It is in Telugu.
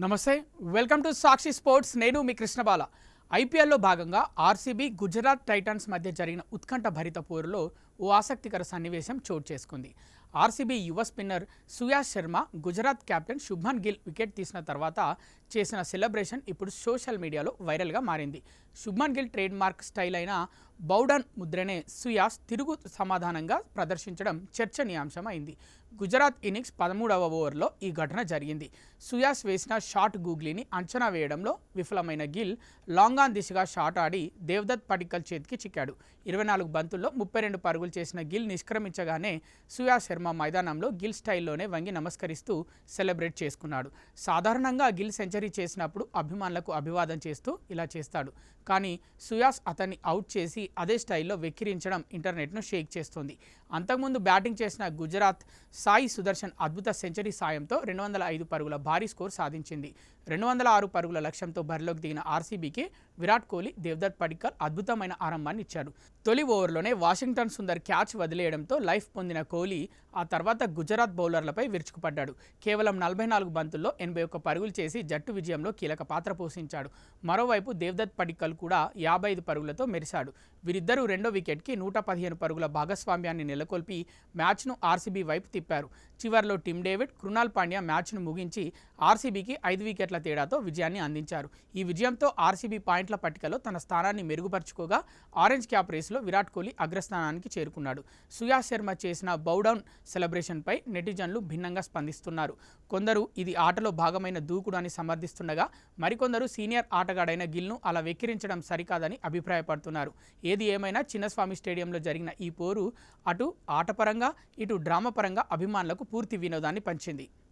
నమస్తే, వెల్కమ్ టు సాక్షి స్పోర్ట్స్. నేను మీ కృష్ణబాల. ఐపీఎల్లో భాగంగా ఆర్సీబీ గుజరాత్ టైటన్స్ మధ్య జరిగిన ఉత్కంఠ భరిత పోరులో ఓ ఆసక్తికర సన్నివేశం చోటు చేసుకుంది. ఆర్సీబీ యువ spinner Suyash Sharma Gujarat captain Shubman Gill wicket తీసిన తర్వాత చేసిన సెలబ్రేషన్ ఇప్పుడు సోషల్ మీడియాలో వైరల్గా మారింది. Shubman Gill trade mark style అయిన బౌడన్ ముద్రనే సుయాష్ తిరుగు సమాధానంగా ప్రదర్శించడం చర్చనీయాంశం అయింది. గుజరాత్ ఇన్నింగ్స్ 13వ ఓవర్లో ఈ ఘటన జరిగింది. సుయాష్ వేసిన షాట్ గూగ్లీని అంచనా వేయడంలో విఫలమైన గిల్ లాంగ్ ఆన్ దిశగా షాట్ ఆడి దేవదత్ పడిక్కల్ చేతికి చిక్కాడు. 24 బంతుల్లో 32 పరుగులు చేసిన గిల్ నిష్క్రమించగానే సుయాష్ శర్మ మైదానంలో గిల్ స్టైల్లోనే వంగి నమస్కరిస్తూ సెలబ్రేట్ చేసుకున్నాడు. సాధారణంగా గిల్ సెంచరీ చేసినప్పుడు అభిమానులకు అభివాదం చేస్తూ ఇలా చేస్తాడు. కానీ సుయాష్ అతన్ని అవుట్ చేసి అదే స్టైల్లో వెక్కిరించడం ఇంటర్నెట్ను షేక్ చేస్తోంది. అంతకుముందు బ్యాటింగ్ చేసిన గుజరాత్ సాయి సుదర్శన్ అద్భుత సెంచరీ సాయంతో 205 పరుగుల భారీ స్కోర్ సాధించింది. 206 పరుగుల లక్ష్యంతో బరిలోకి దిగిన ఆర్సీబీకి విరాట్ కోహ్లీ, దేవదత్ పడిక్కల్ అద్భుతమైన ఆరంభాన్ని ఇచ్చాడు. తొలి ఓవర్లోనే వాషింగ్టన్ సుందర్ క్యాచ్ వదిలేయడంతో లైఫ్ పొందిన కోహ్లీ ఆ తర్వాత గుజరాత్ బౌలర్లపై విరుచుకుపడ్డాడు. కేవలం 44 బంతుల్లో 81 పరుగులు చేసి జట్టు విజయంలో కీలక పాత్ర పోషించాడు. మరోవైపు దేవదత్ పడిక్కల్ కూడా 55 పరుగులతో మెరిశాడు. వీరిద్దరూ రెండో వికెట్కి 115 పరుగుల భాగస్వామ్యాన్ని నెలకొల్పి మ్యాచ్ను ఆర్సీబీ వైపు తిప్పారు. చివర్లో టిమ్ డేవిడ్, కృణాల్ పాండ్యా మ్యాచ్ను ముగించి ఆర్సీబీకి 5 వికెట్ల తేడాతో విజయాన్ని అందించారు. ఈ విజయంతో ఆర్సీబీ పాయింట్ల పట్టికలో తన స్థానాన్ని మెరుగుపరుచుకోగా ఆరెంజ్ క్యాప్ రేసులో విరాట్ కోహ్లీ అగ్రస్థానానికి చేరుకున్నాడు. సుయాష్ శర్మ చేసిన బౌడౌన్ సెలబ్రేషన్పై నెటిజన్లు భిన్నంగా స్పందిస్తున్నారు. కొందరు ఇది ఆటలో భాగమైన దూకుడు అని సమర్థిస్తుండగా మరికొందరు సీనియర్ ఆటగాడైన గిల్ను అలా వెక్కిరించడం సరికాదని అభిప్రాయపడుతున్నారు. ఏది ఏమైనా చిన్నస్వామి స్టేడియంలో జరిగిన ఈ పోరు అటు ఆటపరంగా ఇటు డ్రామాపరంగా అభిమానులకు పూర్తి వినోదాన్ని పంచింది.